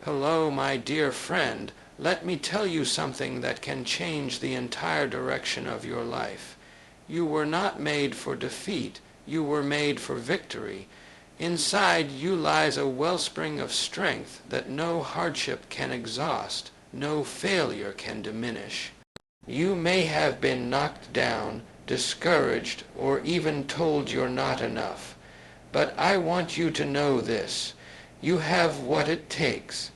Hello, my dear friend. Let me tell you something that can change the entire direction of your life. You were not made for defeat. You were made for victory. Inside you lies a wellspring of strength that no hardship can exhaust, no failure can diminish. You may have been knocked down, discouraged, or even told you're not enough. But I want you to know this. You have what it takes.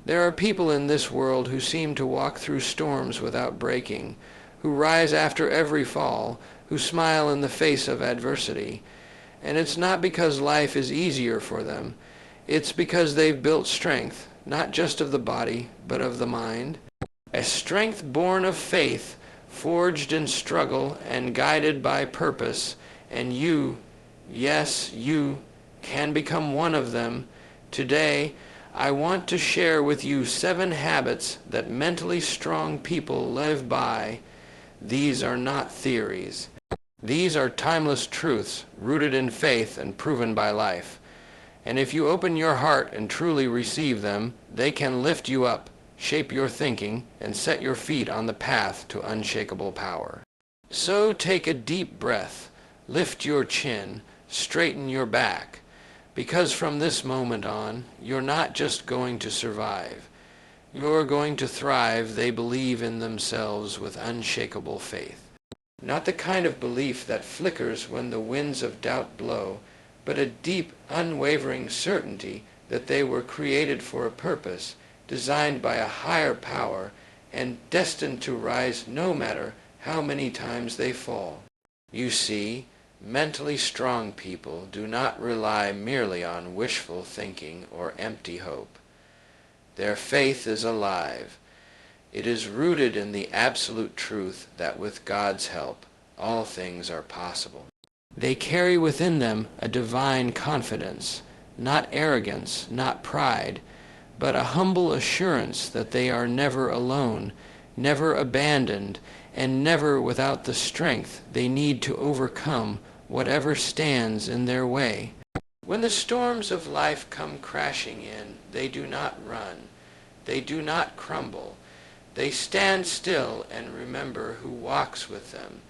There are people in this world who seem to walk through storms without breaking, who rise after every fall, who smile in the face of adversity. And it's not because life is easier for them. It's because they've built strength, not just of the body, but of the mind. A strength born of faith, forged in struggle and guided by purpose. And you, yes, you, can become one of them. Today, I want to share with you 7 habits that mentally strong people live by. These are not theories. These are timeless truths rooted in faith and proven by life. And if you open your heart and truly receive them, they can lift you up, shape your thinking, and set your feet on the path to unshakable power. So take a deep breath, lift your chin, straighten your back. Because from this moment on, you're not just going to survive. You're going to thrive. They believe in themselves with unshakable faith. Not the kind of belief that flickers when the winds of doubt blow, but a deep, unwavering certainty that they were created for a purpose, designed by a higher power, and destined to rise no matter how many times they fall. You see, mentally strong people do not rely merely on wishful thinking or empty hope. Their faith is alive. It is rooted in the absolute truth that with God's help, all things are possible. They carry within them a divine confidence, not arrogance, not pride, but a humble assurance that they are never alone, never abandoned, and never without the strength they need to overcome whatever stands in their way. When the storms of life come crashing in, they do not run. They do not crumble. They stand still and remember who walks with them.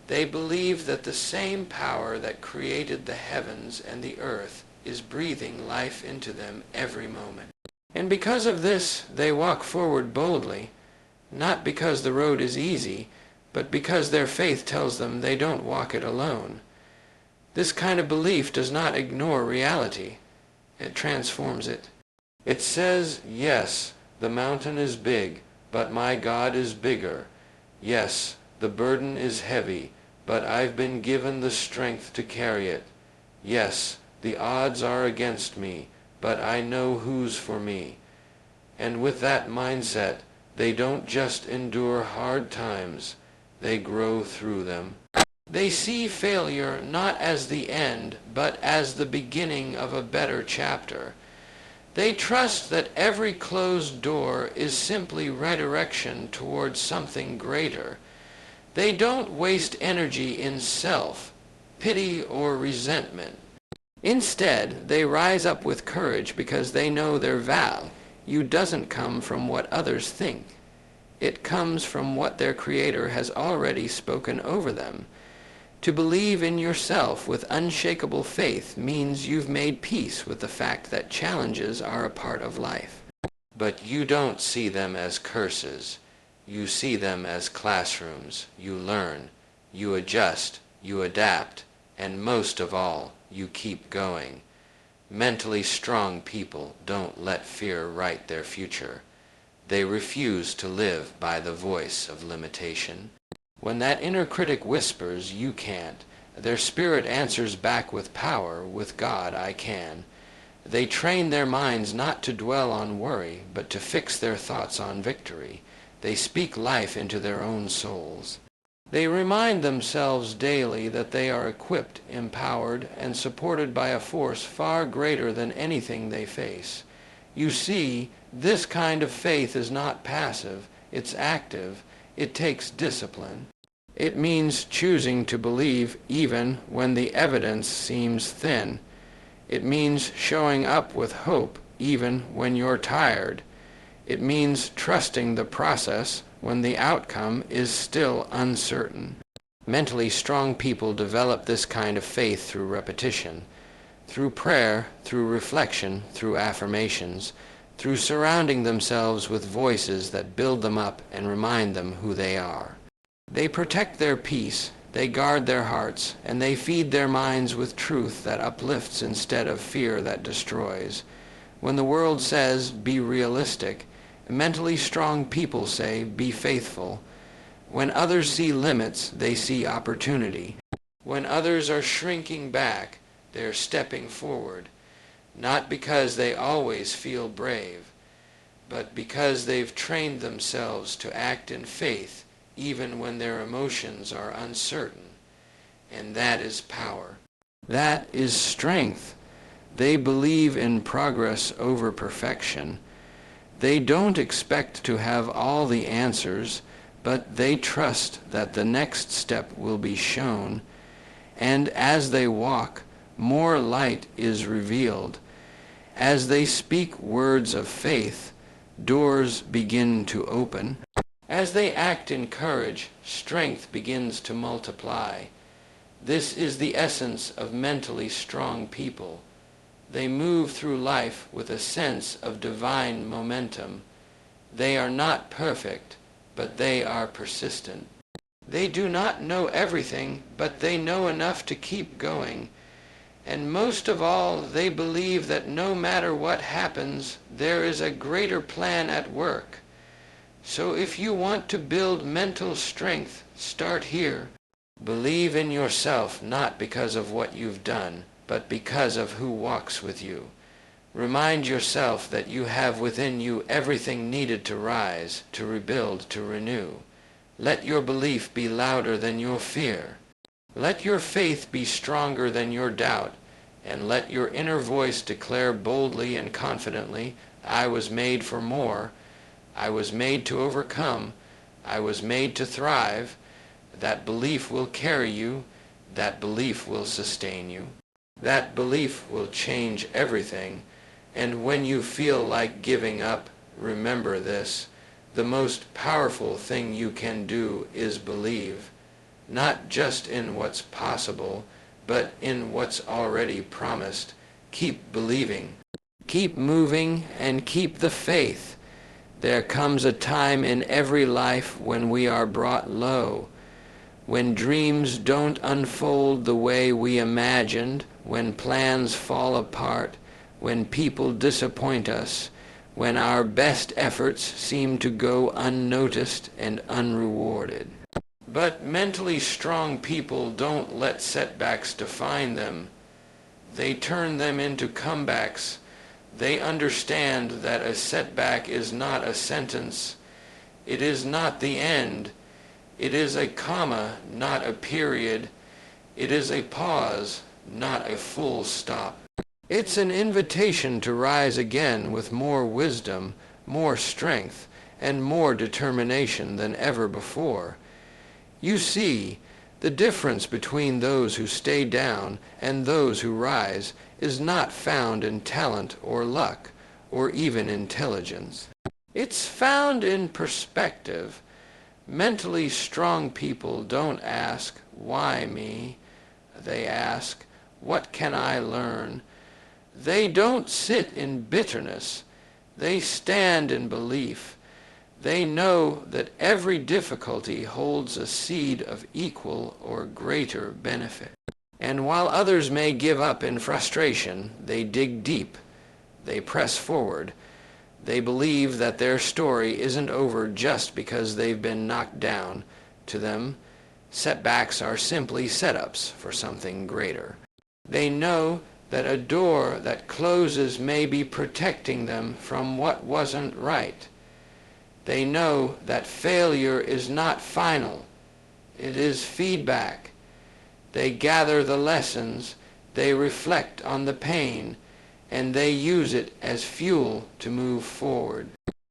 They believe that the same power that created the heavens and the earth is breathing life into them every moment. And because of this, they walk forward boldly, not because the road is easy, but because their faith tells them they don't walk it alone. This kind of belief does not ignore reality. It transforms it. It says, yes, the mountain is big, but my God is bigger. Yes, the burden is heavy, but I've been given the strength to carry it. Yes, the odds are against me, but I know who's for me. And with that mindset, they don't just endure hard times, they grow through them. They see failure not as the end, but as the beginning of a better chapter. They trust that every closed door is simply redirection towards something greater. They don't waste energy in self, pity, or resentment. Instead, they rise up with courage because they know their value doesn't come from what others think. It comes from what their Creator has already spoken over them. To believe in yourself with unshakable faith means you've made peace with the fact that challenges are a part of life. But you don't see them as curses. You see them as classrooms. You learn, you adjust, you adapt, and most of all, you keep going. Mentally strong people don't let fear write their future. They refuse to live by the voice of limitation. When that inner critic whispers, you can't, their spirit answers back with power, with God I can. They train their minds not to dwell on worry, but to fix their thoughts on victory. They speak life into their own souls. They remind themselves daily that they are equipped, empowered, and supported by a force far greater than anything they face. You see, this kind of faith is not passive, it's active. It takes discipline. It means choosing to believe even when the evidence seems thin. It means showing up with hope even when you're tired. It means trusting the process when the outcome is still uncertain. Mentally strong people develop this kind of faith through repetition, through prayer, through reflection, through affirmations, through surrounding themselves with voices that build them up and remind them who they are. They protect their peace, they guard their hearts, and they feed their minds with truth that uplifts instead of fear that destroys. When the world says, be realistic, mentally strong people say, be faithful. When others see limits, they see opportunity. When others are shrinking back, they're stepping forward, not because they always feel brave, but because they've trained themselves to act in faith even when their emotions are uncertain. And that is power. That is strength. They believe in progress over perfection. They don't expect to have all the answers, but they trust that the next step will be shown, and as they walk, more light is revealed. As they speak words of faith, doors begin to open. As they act in courage, strength begins to multiply. This is the essence of mentally strong people. They move through life with a sense of divine momentum. They are not perfect, but they are persistent. They do not know everything, but they know enough to keep going. And most of all, they believe that no matter what happens, there is a greater plan at work. So if you want to build mental strength, start here. Believe in yourself not because of what you've done, but because of who walks with you. Remind yourself that you have within you everything needed to rise, to rebuild, to renew. Let your belief be louder than your fear. Let your faith be stronger than your doubt, and let your inner voice declare boldly and confidently, I was made for more. I was made to overcome. I was made to thrive. That belief will carry you. That belief will sustain you. That belief will change everything. And when you feel like giving up, remember this. The most powerful thing you can do is believe, not just in what's possible, but in what's already promised. Keep believing. Keep moving and keep the faith. There comes a time in every life when we are brought low, when dreams don't unfold the way we imagined, when plans fall apart, when people disappoint us, when our best efforts seem to go unnoticed and unrewarded. But mentally strong people don't let setbacks define them. They turn them into comebacks. They understand that a setback is not a sentence. It is not the end. It is a comma, not a period. It is a pause, not a full stop. It's an invitation to rise again with more wisdom, more strength, and more determination than ever before. You see, the difference between those who stay down and those who rise is not found in talent or luck or even intelligence. It's found in perspective. Mentally strong people don't ask, why me? They ask, what can I learn? They don't sit in bitterness. They stand in belief. They know that every difficulty holds a seed of equal or greater benefit. And while others may give up in frustration, they dig deep. They press forward. They believe that their story isn't over just because they've been knocked down. To them, setbacks are simply setups for something greater. They know that a door that closes may be protecting them from what wasn't right. They know that failure is not final. It is feedback. They gather the lessons, they reflect on the pain, and they use it as fuel to move forward.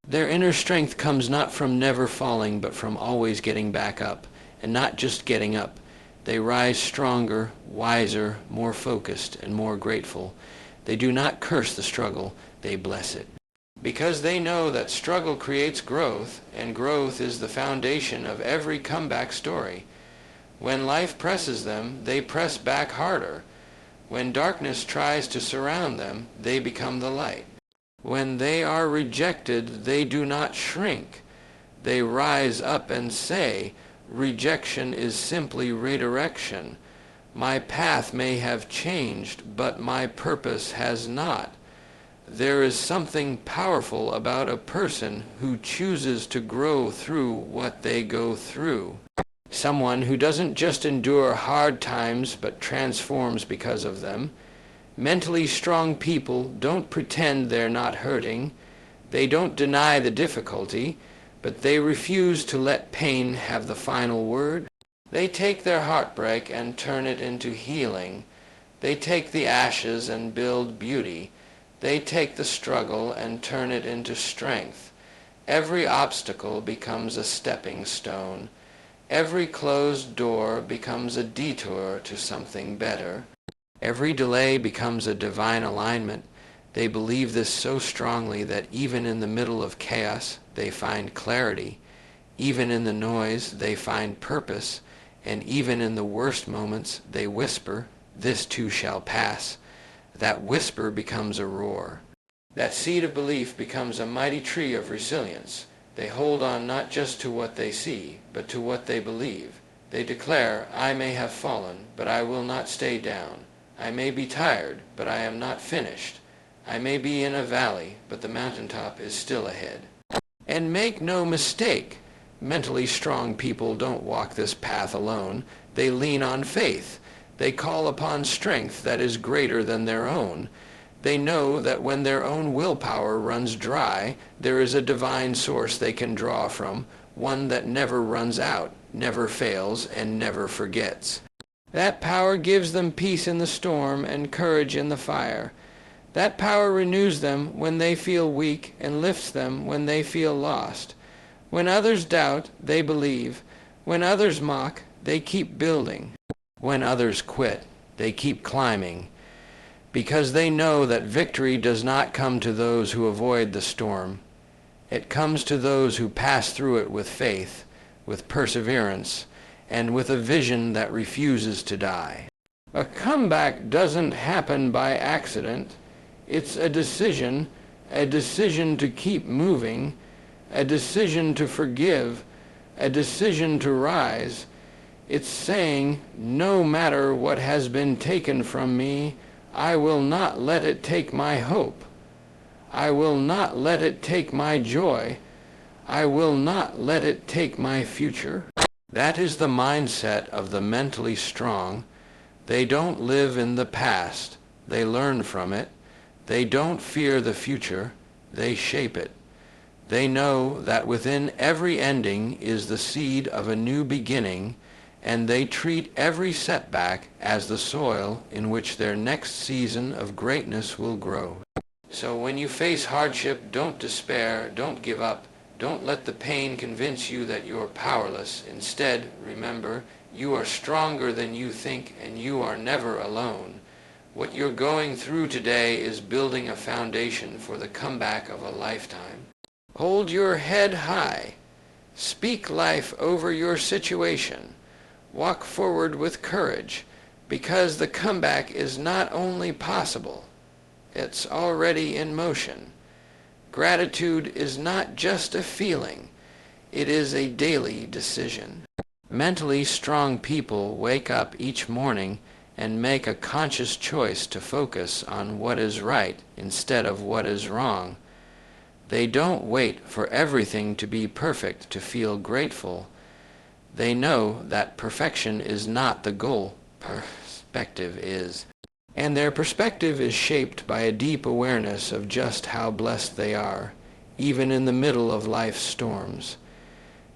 Their inner strength comes not from never falling, but from always getting back up, and not just getting up. They rise stronger, wiser, more focused, and more grateful. They do not curse the struggle. they bless it. Because they know that struggle creates growth, and growth is the foundation of every comeback story. When life presses them, they press back harder. When darkness tries to surround them, they become the light. When they are rejected, they do not shrink. They rise up and say, "Rejection is simply redirection. My path may have changed, but my purpose has not." There is something powerful about a person who chooses to grow through what they go through. Someone who doesn't just endure hard times but transforms because of them. Mentally strong people don't pretend they're not hurting. They don't deny the difficulty, but they refuse to let pain have the final word. They take their heartbreak and turn it into healing. They take the ashes and build beauty. They take the struggle and turn it into strength. Every obstacle becomes a stepping stone. Every closed door becomes a detour to something better. Every delay becomes a divine alignment. They believe this so strongly that even in the middle of chaos, they find clarity. Even in the noise, they find purpose. And even in the worst moments, they whisper, "This too shall pass." That whisper becomes a roar. That seed of belief becomes a mighty tree of resilience. They hold on not just to what they see, but to what they believe. They declare, "I may have fallen, but I will not stay down. I may be tired, but I am not finished. I may be in a valley, but the mountaintop is still ahead." And make no mistake, mentally strong people don't walk this path alone. They lean on faith. They call upon strength that is greater than their own. They know that when their own willpower runs dry, there is a divine source they can draw from, one that never runs out, never fails, and never forgets. That power gives them peace in the storm and courage in the fire. That power renews them when they feel weak and lifts them when they feel lost. When others doubt, they believe. When others mock, they keep building. When others quit, they keep climbing, because they know that victory does not come to those who avoid the storm. It comes to those who pass through it with faith, with perseverance, and with a vision that refuses to die. A comeback doesn't happen by accident. It's a decision to keep moving, a decision to forgive, a decision to rise. It's saying, "No matter what has been taken from me, I will not let it take my hope. I will not let it take my joy. I will not let it take my future." That is the mindset of the mentally strong. They don't live in the past. They learn from it. They don't fear the future. They shape it. They know that within every ending is the seed of a new beginning, and they treat every setback as the soil in which their next season of greatness will grow. So when you face hardship, don't despair, don't give up, don't let the pain convince you that you're powerless. Instead, remember, you are stronger than you think, and you are never alone. What you're going through today is building a foundation for the comeback of a lifetime. Hold your head high. Speak life over your situation. Walk forward with courage, because the comeback is not only possible, it's already in motion. Gratitude is not just a feeling, it is a daily decision. Mentally strong people wake up each morning and make a conscious choice to focus on what is right instead of what is wrong. They don't wait for everything to be perfect to feel grateful. They know that perfection is not the goal, perspective is. And their perspective is shaped by a deep awareness of just how blessed they are, even in the middle of life's storms.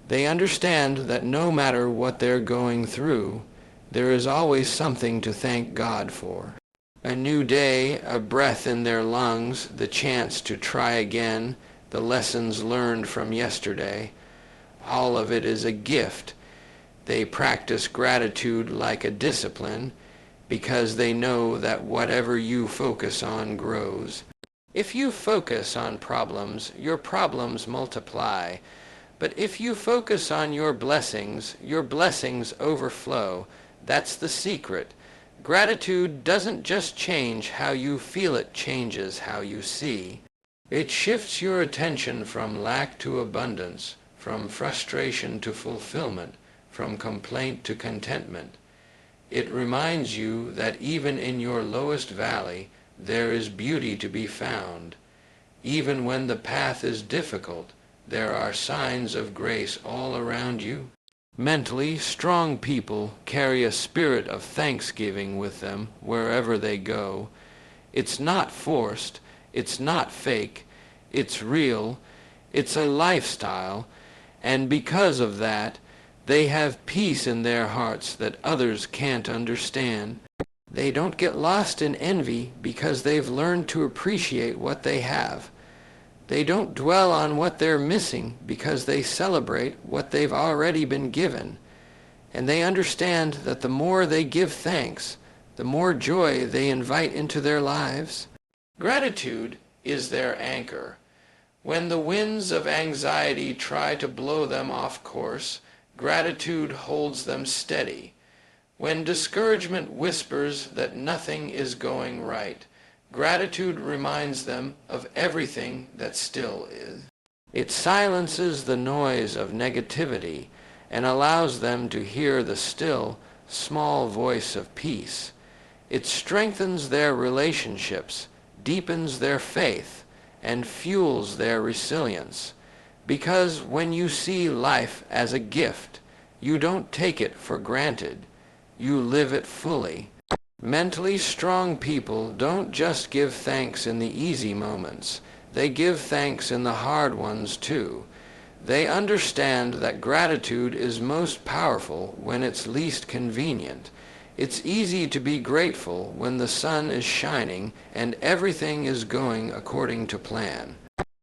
They understand that no matter what they're going through, there is always something to thank God for. A new day, a breath in their lungs, the chance to try again, the lessons learned from yesterday. All of it is a gift. They practice gratitude like a discipline because they know that whatever you focus on grows. If you focus on problems, your problems multiply. But if you focus on your blessings overflow. That's the secret. Gratitude doesn't just change how you feel, it changes how you see. It shifts your attention from lack to abundance, from frustration to fulfillment, from complaint to contentment. It reminds you that even in your lowest valley, there is beauty to be found. Even when the path is difficult, there are signs of grace all around you. Mentally strong people carry a spirit of thanksgiving with them wherever they go. It's not forced, it's not fake, it's real, it's a lifestyle, and because of that, they have peace in their hearts that others can't understand. They don't get lost in envy because they've learned to appreciate what they have. They don't dwell on what they're missing because they celebrate what they've already been given. And they understand that the more they give thanks, the more joy they invite into their lives. Gratitude is their anchor. When the winds of anxiety try to blow them off course, gratitude holds them steady. When discouragement whispers that nothing is going right, gratitude reminds them of everything that still is. It silences the noise of negativity and allows them to hear the still, small voice of peace. It strengthens their relationships, deepens their faith, and fuels their resilience. Because when you see life as a gift, you don't take it for granted. You live it fully. Mentally strong people don't just give thanks in the easy moments. They give thanks in the hard ones too. They understand that gratitude is most powerful when it's least convenient. It's easy to be grateful when the sun is shining and everything is going according to plan.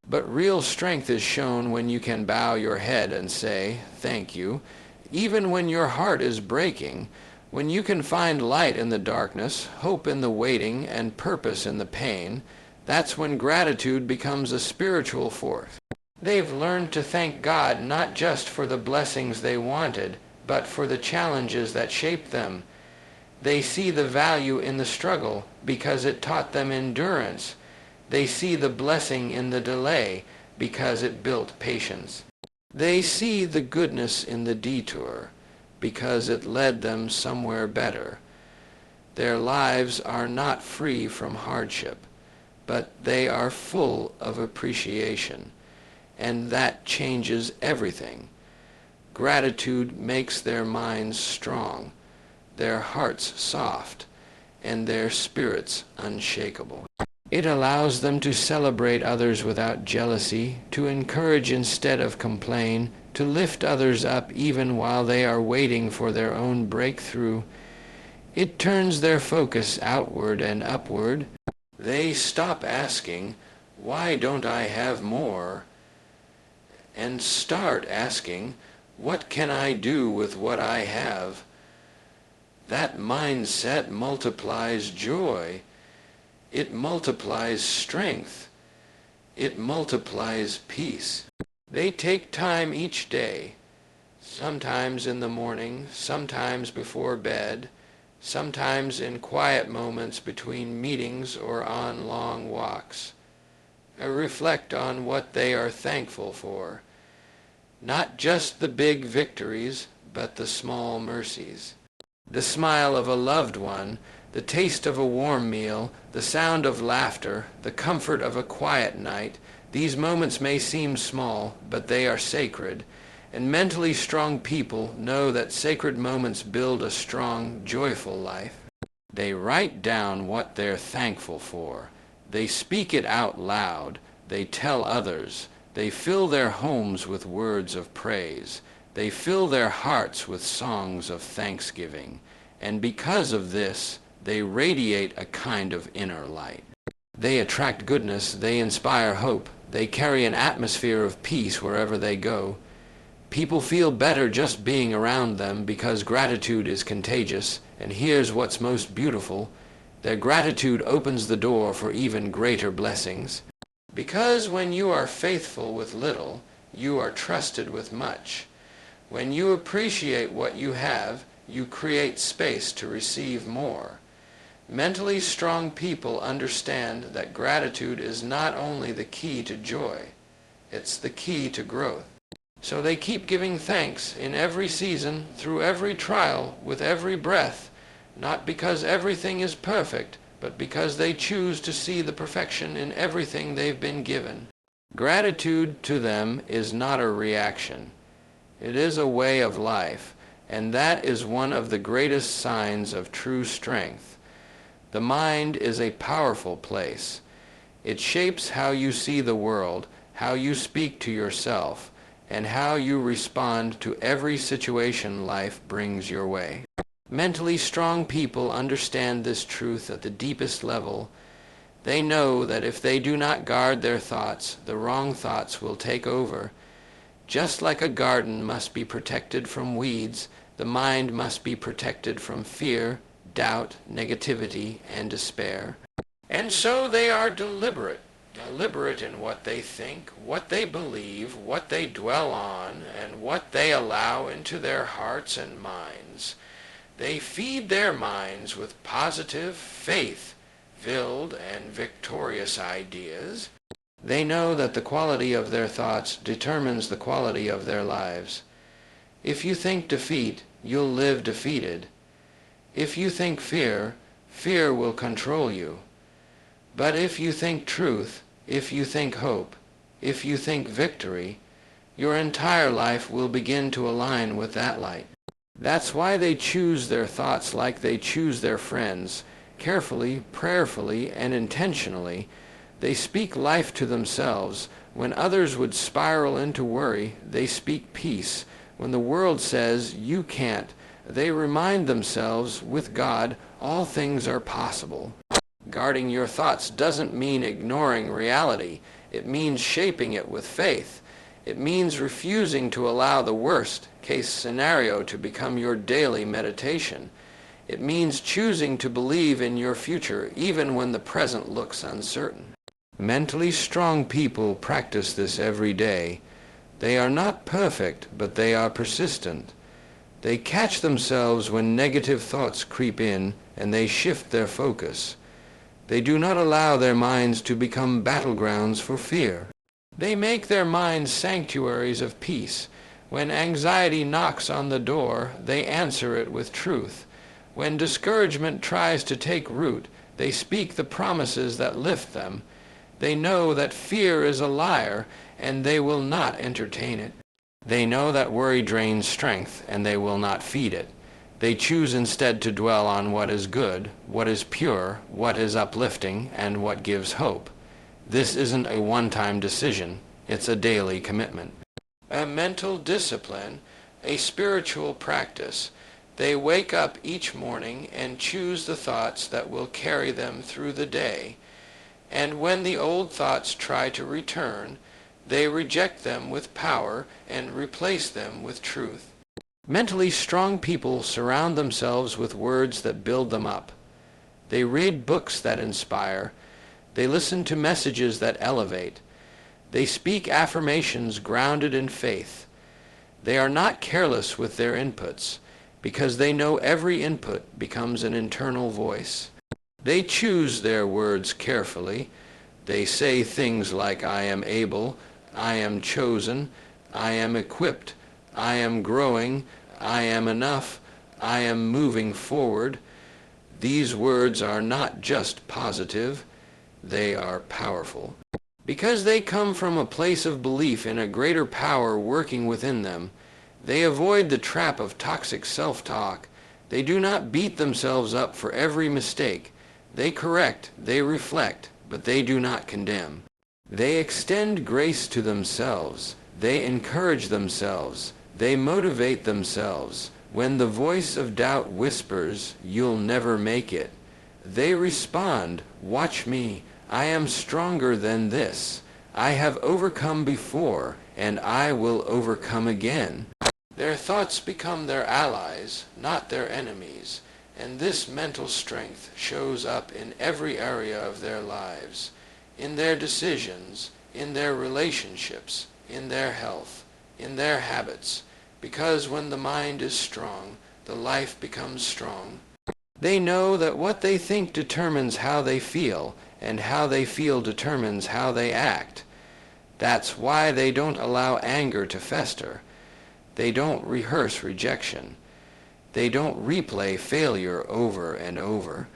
But real strength is shown when you can bow your head and say, "Thank you," even when your heart is breaking. When you can find light in the darkness, hope in the waiting, and purpose in the pain, that's when gratitude becomes a spiritual force. They've learned to thank God not just for the blessings they wanted, but for the challenges that shaped them. They see the value in the struggle because it taught them endurance. They see the blessing in the delay because it built patience. They see the goodness in the detour because it led them somewhere better. Their lives are not free from hardship, but they are full of appreciation, and that changes everything. Gratitude makes their minds strong, their hearts soft, and their spirits unshakable. It allows them to celebrate others without jealousy, to encourage instead of complain, to lift others up even while they are waiting for their own breakthrough. It turns their focus outward and upward. They stop asking, "Why don't I have more?" and start asking, "What can I do with what I have?" That mindset multiplies joy. It multiplies strength. It multiplies peace. They take time each day, sometimes in the morning, sometimes before bed, sometimes in quiet moments between meetings or on long walks. Reflect on what they are thankful for. Not just the big victories, but the small mercies. The smile of a loved one, the taste of a warm meal, the sound of laughter, the comfort of a quiet night. These moments may seem small, but they are sacred, and mentally strong people know that sacred moments build a strong, joyful life. They write down what they're thankful for. They speak it out loud. They tell others. They fill their homes with words of praise. They fill their hearts with songs of thanksgiving. And because of this, they radiate a kind of inner light. They attract goodness. They inspire hope. They carry an atmosphere of peace wherever they go. People feel better just being around them because gratitude is contagious. And here's what's most beautiful. Their gratitude opens the door for even greater blessings. Because when you are faithful with little, you are trusted with much. When you appreciate what you have, you create space to receive more. Mentally strong people understand that gratitude is not only the key to joy, it's the key to growth. So they keep giving thanks in every season, through every trial, with every breath, not because everything is perfect, but because they choose to see the perfection in everything they've been given. Gratitude to them is not a reaction. It is a way of life, and that is one of the greatest signs of true strength. The mind is a powerful place. It shapes how you see the world, how you speak to yourself, and how you respond to every situation life brings your way. Mentally strong people understand this truth at the deepest level. They know that if they do not guard their thoughts, the wrong thoughts will take over. Just like a garden must be protected from weeds, the mind must be protected from fear, doubt, negativity, and despair. And so they are deliberate in what they think, what they believe, what they dwell on, and what they allow into their hearts and minds. They feed their minds with positive, faith-filled, and victorious ideas. They know that the quality of their thoughts determines the quality of their lives. If you think defeat, you'll live defeated. If you think fear, fear will control you. But if you think truth, if you think hope, if you think victory, your entire life will begin to align with that light. That's why they choose their thoughts like they choose their friends, carefully, prayerfully, and intentionally. They speak life to themselves. When others would spiral into worry, they speak peace. When the world says, "You can't," they remind themselves, with God, all things are possible. Guarding your thoughts doesn't mean ignoring reality. It means shaping it with faith. It means refusing to allow the worst-case scenario to become your daily meditation. It means choosing to believe in your future even when the present looks uncertain. Mentally strong people practice this every day. They are not perfect, but they are persistent. They catch themselves when negative thoughts creep in, and they shift their focus. They do not allow their minds to become battlegrounds for fear. They make their minds sanctuaries of peace. When anxiety knocks on the door, they answer it with truth. When discouragement tries to take root, they speak the promises that lift them. They know that fear is a liar, and they will not entertain it. They know that worry drains strength, and they will not feed it. They choose instead to dwell on what is good, what is pure, what is uplifting, and what gives hope. This isn't a one-time decision. It's a daily commitment. A mental discipline, a spiritual practice. They wake up each morning and choose the thoughts that will carry them through the day. And when the old thoughts try to return, they reject them with power and replace them with truth. Mentally strong people surround themselves with words that build them up. They read books that inspire. They listen to messages that elevate. They speak affirmations grounded in faith. They are not careless with their inputs, because they know every input becomes an internal voice. They choose their words carefully. They say things like, "I am able," "I am chosen," "I am equipped," "I am growing," "I am enough," "I am moving forward." These words are not just positive, they are powerful. Because they come from a place of belief in a greater power working within them, they avoid the trap of toxic self-talk. They do not beat themselves up for every mistake. They correct, they reflect, but they do not condemn. They extend grace to themselves. They encourage themselves. They motivate themselves. When the voice of doubt whispers, "You'll never make it," they respond, "Watch me. I am stronger than this. I have overcome before, and I will overcome again." Their thoughts become their allies, not their enemies, And this mental strength shows up in every area of their lives, in their decisions, in their relationships, in their health, in their habits, because when the mind is strong, the life becomes strong. They know that what they think determines how they feel, and how they feel determines how they act. That's why they don't allow anger to fester. They don't rehearse rejection. They don't replay failure over and over.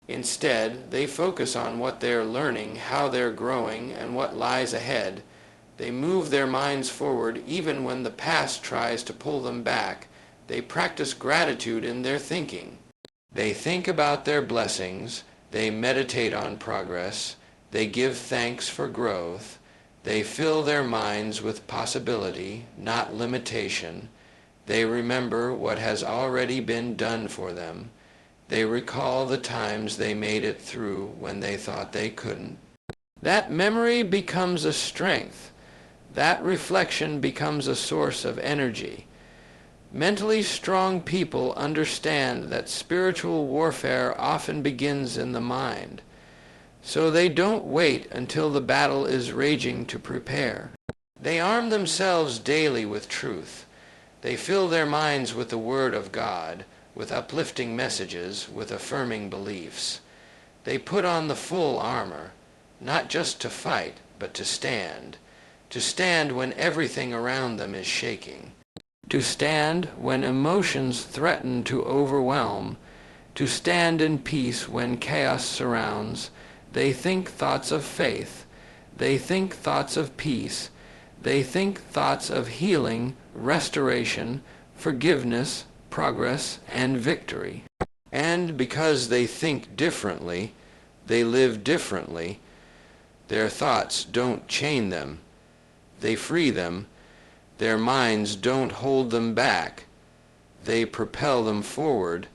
Instead, they focus on what they're learning, how they're growing, and what lies ahead. They move their minds forward even when the past tries to pull them back. They practice gratitude in their thinking. They think about their blessings. They meditate on progress. They give thanks for growth. They fill their minds with possibility, not limitation. They remember what has already been done for them. They recall the times they made it through when they thought they couldn't. That memory becomes a strength. That reflection becomes a source of energy. Mentally strong people understand that spiritual warfare often begins in the mind. So they don't wait until the battle is raging to prepare. They arm themselves daily with truth. They fill their minds with the Word of God, with uplifting messages, with affirming beliefs. They put on the full armor, not just to fight, but to stand when everything around them is shaking, to stand when emotions threaten to overwhelm, to stand in peace when chaos surrounds. They think thoughts of faith. They think thoughts of peace. They think thoughts of healing, restoration, forgiveness, progress, and victory. And because they think differently, they live differently. Their thoughts don't chain them. They free them. Their minds don't hold them back. They propel them forward.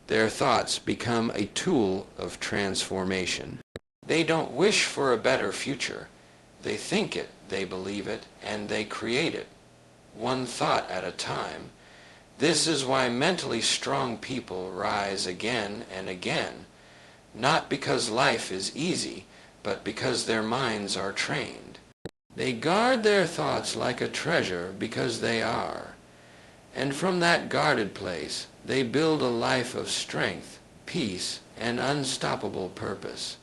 Their thoughts become a tool of transformation. They don't wish for a better future. They think it, they believe it, and they create it, one thought at a time. This is why mentally strong people rise again and again, not because life is easy, but because their minds are trained. They guard their thoughts like a treasure because they are. And from that guarded place, they build a life of strength, peace, and unstoppable purpose.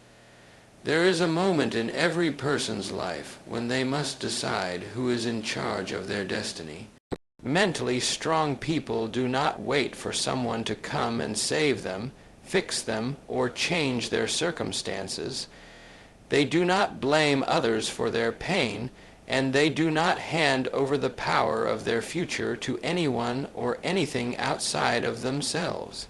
There is a moment in every person's life when they must decide who is in charge of their destiny. Mentally strong people do not wait for someone to come and save them, fix them, or change their circumstances. They do not blame others for their pain, and they do not hand over the power of their future to anyone or anything outside of themselves.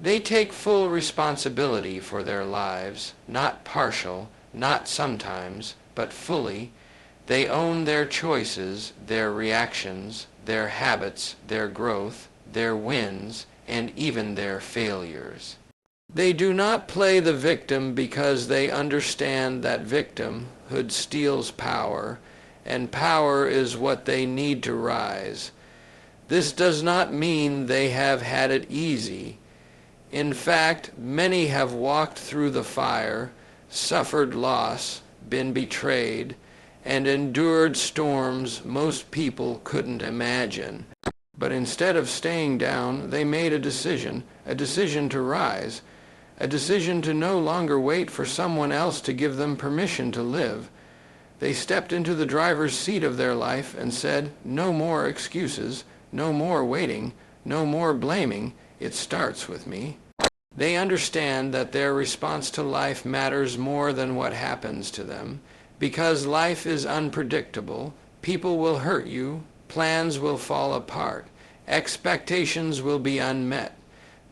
They take full responsibility for their lives, not partial, not sometimes, but fully. They own their choices, their reactions, their habits, their growth, their wins, and even their failures. They do not play the victim because they understand that victimhood steals power, and power is what they need to rise. This does not mean they have had it easy. In fact, many have walked through the fire, suffered loss, been betrayed, and endured storms most people couldn't imagine. But instead of staying down, they made a decision to rise, a decision to no longer wait for someone else to give them permission to live. They stepped into the driver's seat of their life and said, "No more excuses, no more waiting, no more blaming. It starts with me." They understand that their response to life matters more than what happens to them, because life is unpredictable. People will hurt you, plans will fall apart, expectations will be unmet.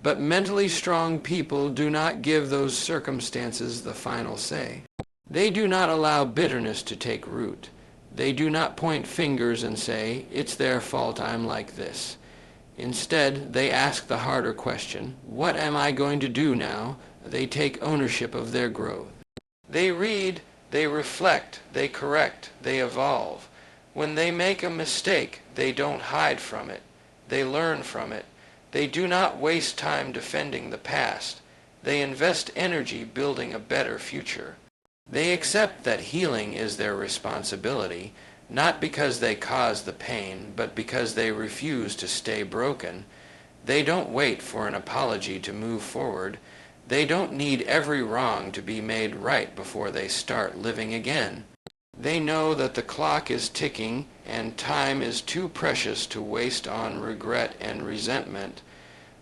But mentally strong people do not give those circumstances the final say. They do not allow bitterness to take root. They do not point fingers and say, "It's their fault I'm like this." Instead, they ask the harder question, "What am I going to do now?" They take ownership of their growth. They read, they reflect, they correct, they evolve. When they make a mistake, they don't hide from it. They learn from it. They do not waste time defending the past. They invest energy building a better future. They accept that healing is their responsibility, not because they caused the pain, but because they refuse to stay broken. They don't wait for an apology to move forward. They don't need every wrong to be made right before they start living again. They know that the clock is ticking and time is too precious to waste on regret and resentment.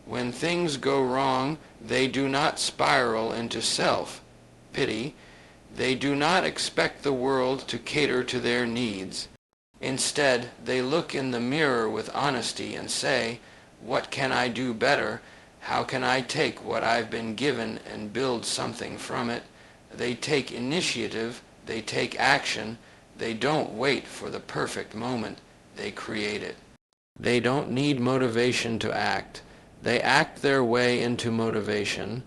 When things go wrong, they do not spiral into self-pity. They do not expect the world to cater to their needs. Instead, they look in the mirror with honesty and say, "What can I do better? How can I take what I've been given and build something from it?" They take initiative. They take action. They don't wait for the perfect moment. They create it. They don't need motivation to act. They act their way into motivation.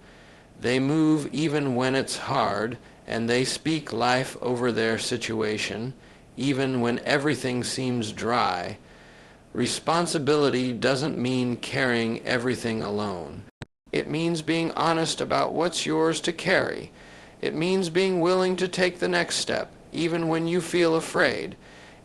They move even when it's hard, and they speak life over their situation, even when everything seems dry. Responsibility doesn't mean carrying everything alone. It means being honest about what's yours to carry. It means being willing to take the next step, even when you feel afraid.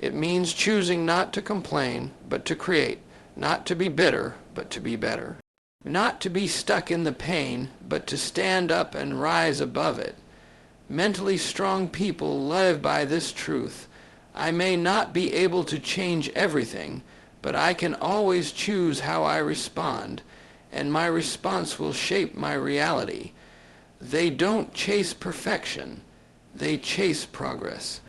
It means choosing not to complain, but to create, not to be bitter, but to be better. Not to be stuck in the pain, but to stand up and rise above it. Mentally strong people live by this truth. I may not be able to change everything, but I can always choose how I respond, and my response will shape my reality. They don't chase perfection. They chase progress.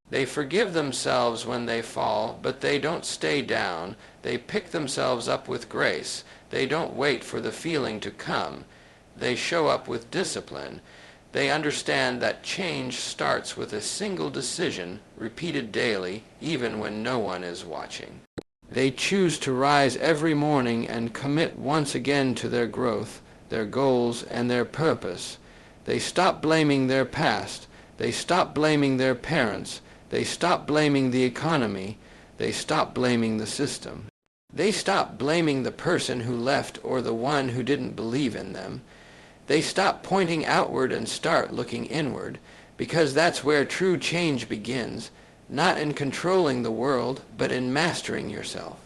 They forgive themselves when they fall, but they don't stay down. They pick themselves up with grace. They don't wait for the feeling to come. They show up with discipline. They understand that change starts with a single decision, repeated daily, even when no one is watching. They choose to rise every morning and commit once again to their growth, their goals, and their purpose. They stop blaming their past. They stop blaming their parents. They stop blaming the economy. They stop blaming the system. They stop blaming the person who left or the one who didn't believe in them. They stop pointing outward and start looking inward, because that's where true change begins, not in controlling the world, but in mastering yourself.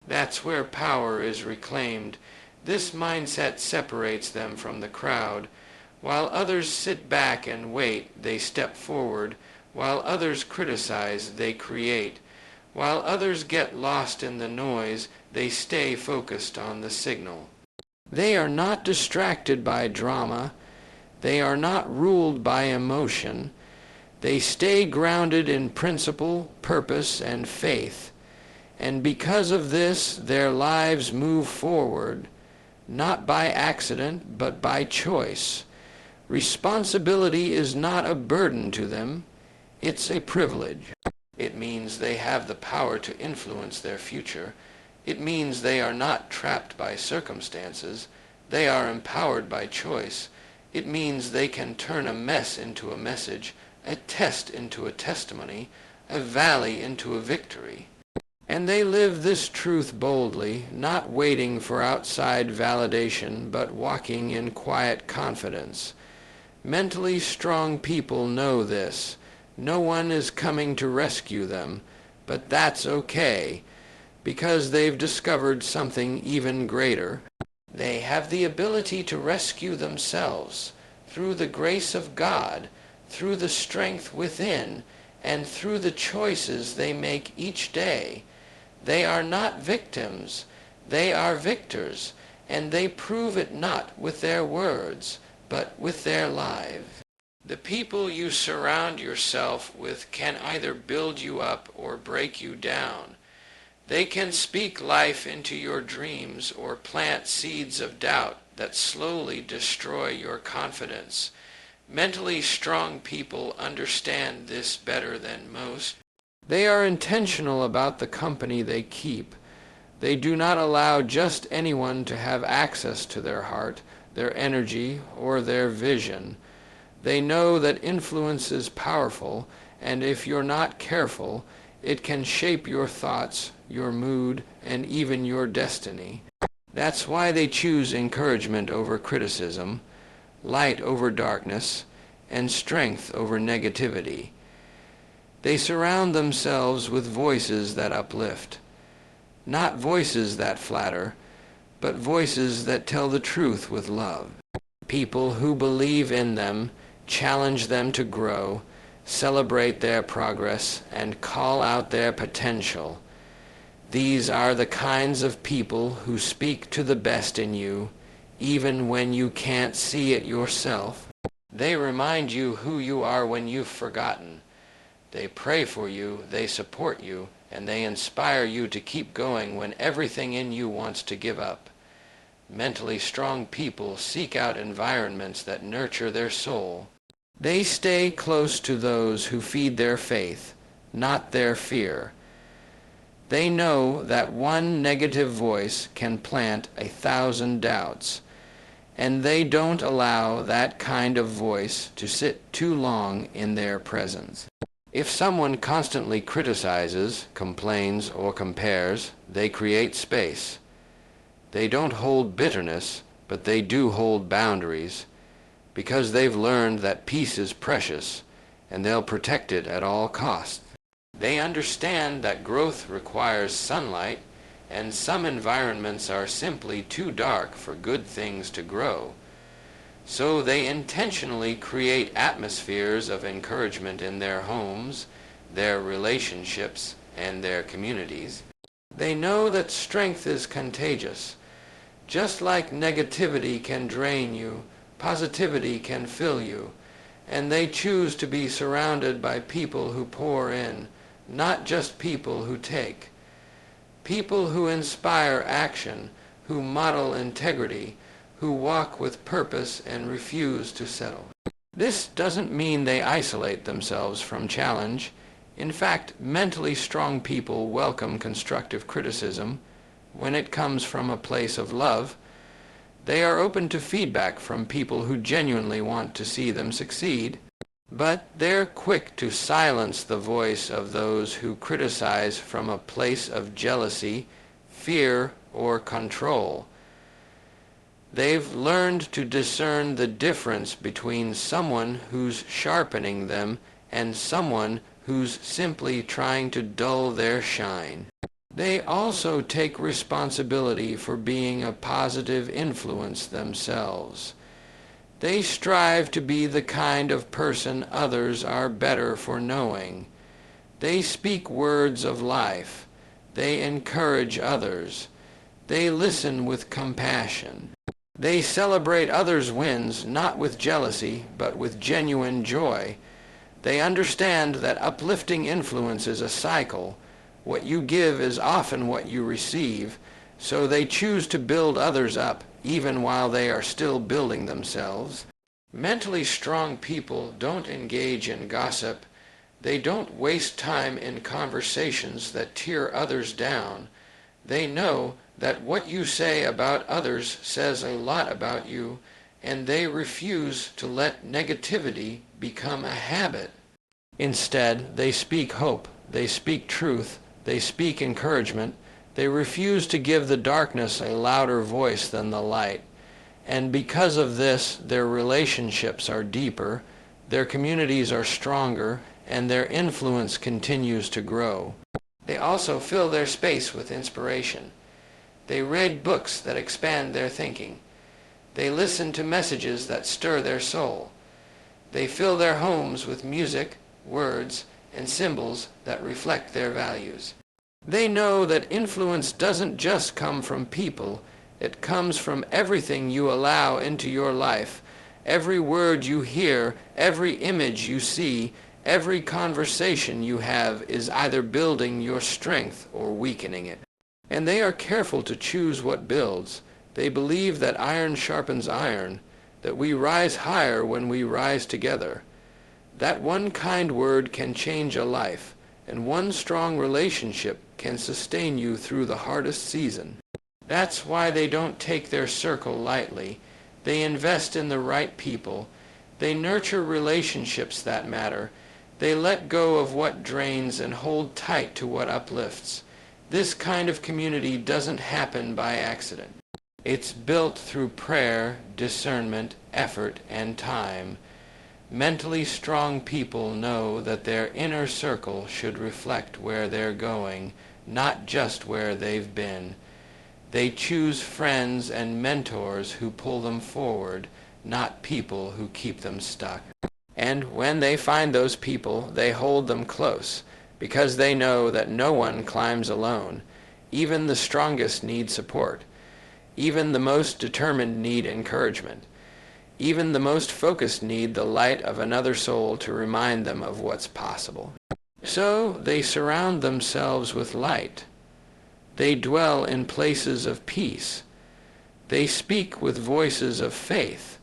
That's where power is reclaimed. This mindset separates them from the crowd. While others sit back and wait, they step forward. While others criticize, they create. While others get lost in the noise, they stay focused on the signal. They are not distracted by drama. They are not ruled by emotion. They stay grounded in principle, purpose, and faith. And because of this, their lives move forward, not by accident, but by choice. Responsibility is not a burden to them. It's a privilege. It means they have the power to influence their future. It means they are not trapped by circumstances. They are empowered by choice. It means they can turn a mess into a message, a test into a testimony, a valley into a victory. And they live this truth boldly, not waiting for outside validation, but walking in quiet confidence. Mentally strong people know this. No one is coming to rescue them, but that's okay, because they've discovered something even greater. They have the ability to rescue themselves through the grace of God, through the strength within, and through the choices they make each day. They are not victims. They are victors, and they prove it not with their words, but with their lives. The people you surround yourself with can either build you up or break you down. They can speak life into your dreams or plant seeds of doubt that slowly destroy your confidence. Mentally strong people understand this better than most. They are intentional about the company they keep. They do not allow just anyone to have access to their heart, their energy, or their vision. They know that influence is powerful, and if you're not careful, it can shape your thoughts, your mood, and even your destiny. That's why they choose encouragement over criticism, light over darkness, and strength over negativity. They surround themselves with voices that uplift, not voices that flatter, but voices that tell the truth with love. People who believe in them, challenge them to grow, celebrate their progress, and call out their potential. These are the kinds of people who speak to the best in you, even when you can't see it yourself. They remind you who you are when you've forgotten. They pray for you, they support you, and they inspire you to keep going when everything in you wants to give up. Mentally strong people seek out environments that nurture their soul. They stay close to those who feed their faith, not their fear. They know that one negative voice can plant 1,000 doubts, and they don't allow that kind of voice to sit too long in their presence. If someone constantly criticizes, complains, or compares, they create space. They don't hold bitterness, but they do hold boundaries, because they've learned that peace is precious, and they'll protect it at all costs. They understand that growth requires sunlight, and some environments are simply too dark for good things to grow. So they intentionally create atmospheres of encouragement in their homes, their relationships, and their communities. They know that strength is contagious. Just like negativity can drain you, positivity can fill you, and they choose to be surrounded by people who pour in, not just people who take. People who inspire action, who model integrity, who walk with purpose and refuse to settle. This doesn't mean they isolate themselves from challenge. In fact, mentally strong people welcome constructive criticism when it comes from a place of love. They are open to feedback from people who genuinely want to see them succeed, but they're quick to silence the voice of those who criticize from a place of jealousy, fear, or control. They've learned to discern the difference between someone who's sharpening them and someone who's simply trying to dull their shine. They also take responsibility for being a positive influence themselves. They strive to be the kind of person others are better for knowing. They speak words of life. They encourage others. They listen with compassion. They celebrate others' wins not with jealousy, but with genuine joy. They understand that uplifting influence is a cycle. What you give is often what you receive, so they choose to build others up even while they are still building themselves. Mentally strong people don't engage in gossip. They don't waste time in conversations that tear others down. They know that what you say about others says a lot about you, and they refuse to let negativity become a habit. Instead, they speak hope, they speak truth, they speak encouragement. They refuse to give the darkness a louder voice than the light. And because of this, their relationships are deeper, their communities are stronger, and their influence continues to grow. They also fill their space with inspiration. They read books that expand their thinking. They listen to messages that stir their soul. They fill their homes with music, words, and symbols that reflect their values. They know that influence doesn't just come from people, it comes from everything you allow into your life. Every word you hear, every image you see, every conversation you have is either building your strength or weakening it. And they are careful to choose what builds. They believe that iron sharpens iron, that we rise higher when we rise together. That one kind word can change a life, and one strong relationship can sustain you through the hardest season. That's why they don't take their circle lightly. They invest in the right people. They nurture relationships that matter. They let go of what drains and hold tight to what uplifts. This kind of community doesn't happen by accident. It's built through prayer, discernment, effort, and time. Mentally strong people know that their inner circle should reflect where they're going, not just where they've been. They choose friends and mentors who pull them forward, not people who keep them stuck. And when they find those people, they hold them close, because they know that no one climbs alone. Even the strongest need support. Even the most determined need encouragement. Even the most focused need the light of another soul to remind them of what's possible. So they surround themselves with light. They dwell in places of peace. They speak with voices of faith.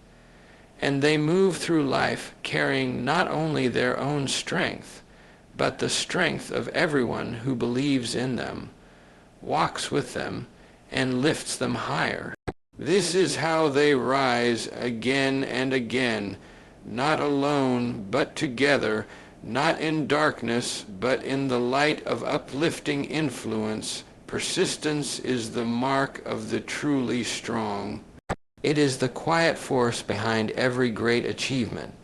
And they move through life carrying not only their own strength, but the strength of everyone who believes in them, walks with them, and lifts them higher. This is how they rise again and again, not alone, but together, not in darkness, but in the light of uplifting influence. Persistence is the mark of the truly strong. It is the quiet force behind every great achievement,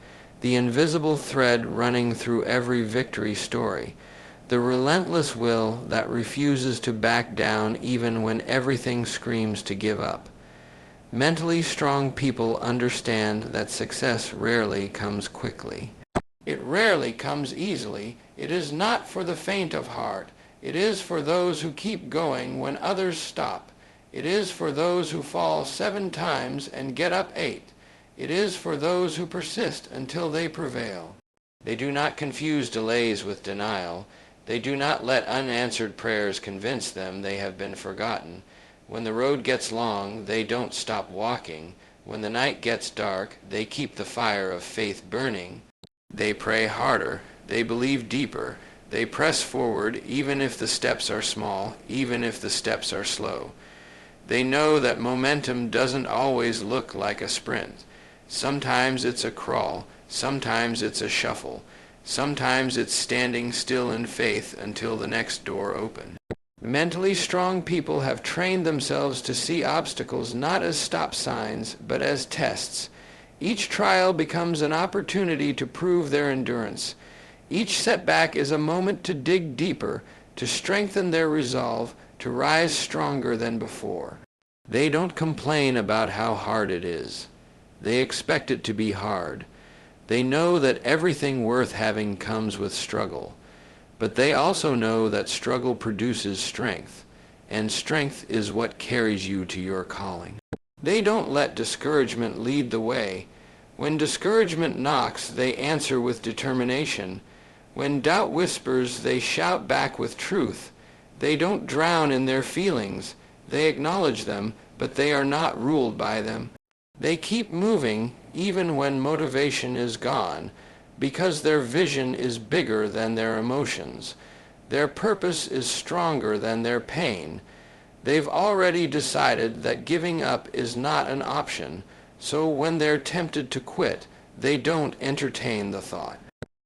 the invisible thread running through every victory story, the relentless will that refuses to back down even when everything screams to give up. Mentally strong people understand that success rarely comes quickly. It rarely comes easily. It is not for the faint of heart. It is for those who keep going when others stop. It is for those who fall 7 times and get up 8. It is for those who persist until they prevail. They do not confuse delays with denial. They do not let unanswered prayers convince them they have been forgotten. When the road gets long, they don't stop walking. When the night gets dark, they keep the fire of faith burning. They pray harder. They believe deeper. They press forward even if the steps are small, even if the steps are slow. They know that momentum doesn't always look like a sprint. Sometimes it's a crawl. Sometimes it's a shuffle. Sometimes it's standing still in faith until the next door opens. Mentally strong people have trained themselves to see obstacles not as stop signs, but as tests. Each trial becomes an opportunity to prove their endurance. Each setback is a moment to dig deeper, to strengthen their resolve, to rise stronger than before. They don't complain about how hard it is. They expect it to be hard. They know that everything worth having comes with struggle. But they also know that struggle produces strength, and strength is what carries you to your calling. They don't let discouragement lead the way. When discouragement knocks, they answer with determination. When doubt whispers, they shout back with truth. They don't drown in their feelings. They acknowledge them, but they are not ruled by them. They keep moving even when motivation is gone, because their vision is bigger than their emotions. Their purpose is stronger than their pain. They've already decided that giving up is not an option, so when they're tempted to quit, they don't entertain the thought.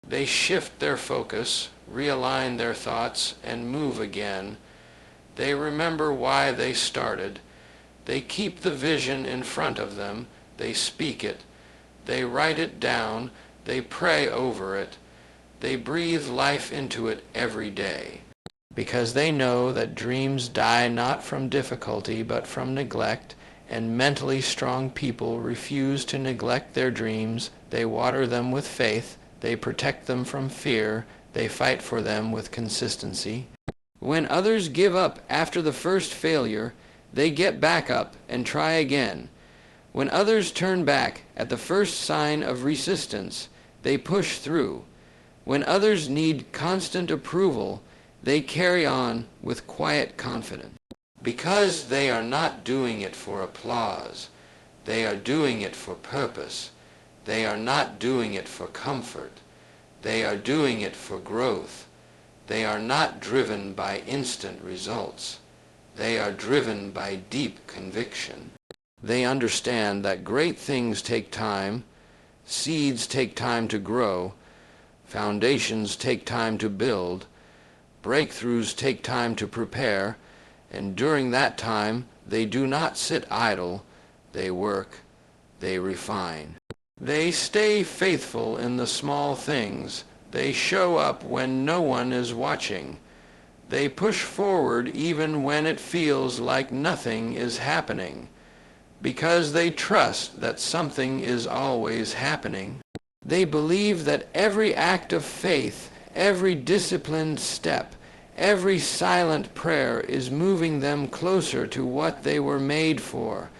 They shift their focus, realign their thoughts, and move again. They remember why they started. They keep the vision in front of them. They speak it. They write it down. They pray over it. They breathe life into it every day. Because they know that dreams die not from difficulty but from neglect, and mentally strong people refuse to neglect their dreams. They water them with faith. They protect them from fear. They fight for them with consistency. When others give up after the first failure, they get back up and try again. When others turn back at the first sign of resistance, they push through. When others need constant approval, they carry on with quiet confidence. Because they are not doing it for applause. They are doing it for purpose. They are not doing it for comfort. They are doing it for growth. They are not driven by instant results. They are driven by deep conviction. They understand that great things take time, seeds take time to grow, foundations take time to build, breakthroughs take time to prepare, and during that time, They do not sit idle. They work. They refine. They stay faithful in the small things. They show up when no one is watching. They push forward even when it feels like nothing is happening, because they trust that something is always happening. They believe that every act of faith, every disciplined step, every silent prayer is moving them closer to what they were made for.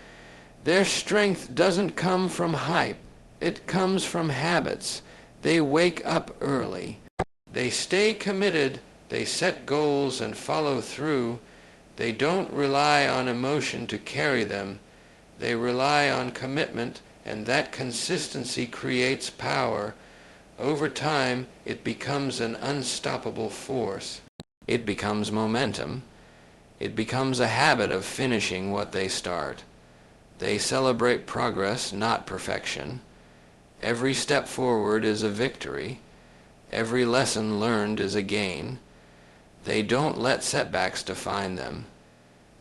Their strength doesn't come from hype. It comes from habits. They wake up early. They stay committed. They set goals and follow through. They don't rely on emotion to carry them. They rely on commitment, and that consistency creates power. Over time, it becomes an unstoppable force. It becomes momentum. It becomes a habit of finishing what they start. They celebrate progress, not perfection. Every step forward is a victory. Every lesson learned is a gain. They don't let setbacks define them.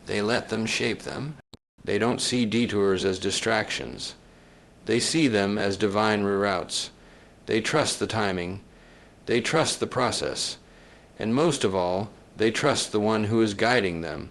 They let them shape them. They don't see detours as distractions. They see them as divine reroutes. They trust the timing. They trust the process. And most of all, they trust the one who is guiding them.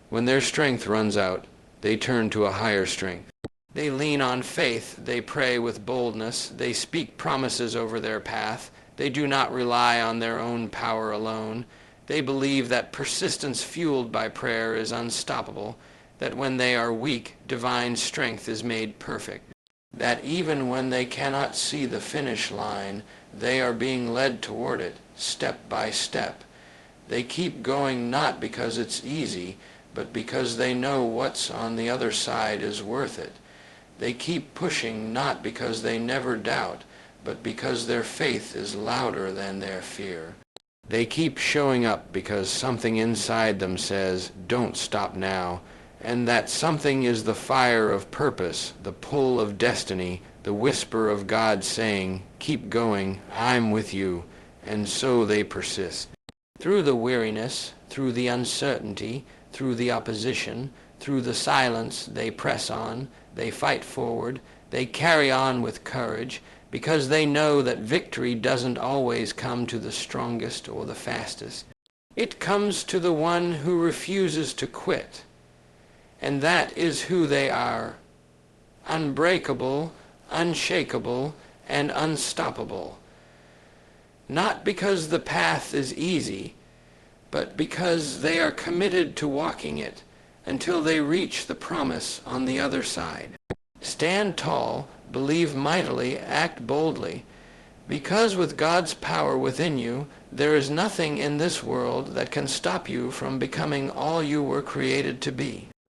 When their strength runs out, they turn to a higher strength. They lean on faith. They pray with boldness. They speak promises over their path. They do not rely on their own power alone. They believe that persistence fueled by prayer is unstoppable, that when they are weak, divine strength is made perfect, that even when they cannot see the finish line, they are being led toward it, step by step. They keep going not because it's easy, but because they know what's on the other side is worth it. They keep pushing not because they never doubt, but because their faith is louder than their fear. They keep showing up because something inside them says, "Don't stop now," and that something is the fire of purpose, the pull of destiny, the whisper of God saying, "Keep going, I'm with you," and so they persist. Through the weariness, through the uncertainty, through the opposition, through the silence, they press on, they fight forward, they carry on with courage, because they know that victory doesn't always come to the strongest or the fastest. It comes to the one who refuses to quit. And that is who they are: unbreakable, unshakable, and unstoppable. Not because the path is easy, but because they are committed to walking it until they reach the promise on the other side. Stand tall, believe mightily, act boldly, because with God's power within you, there is nothing in this world that can stop you from becoming all you were created to be.